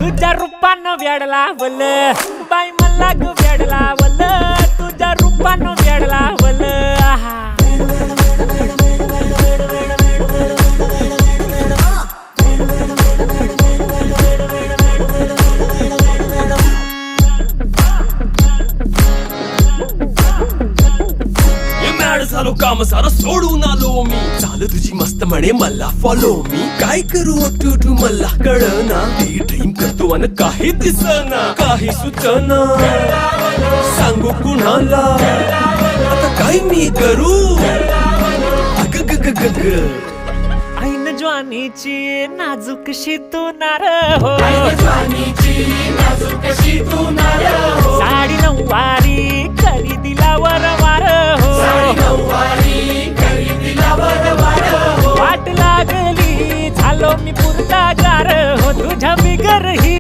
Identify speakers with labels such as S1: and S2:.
S1: तुझ्या रूपानं वेड लावल बाई मला ग वेड लावल तुझ्या रूपानं वेड लावल
S2: झालो काम सारं सोडून आलो मी चाल तुझी मस्त म्हणे मला फॉलो मी काय करू टू मला कळना ती ड्रीम करतो अन काही दिसना काही सुचना सांगू कुणाला आता काय मी करू अग ग ग ग ग
S1: ऐन ज्वानीची नाजूकशी तू नार हो साडी नऊवारी करी दिला वरवार हो वाट लागली झालो मी पुरता गार हो तुझ्या बिगर ही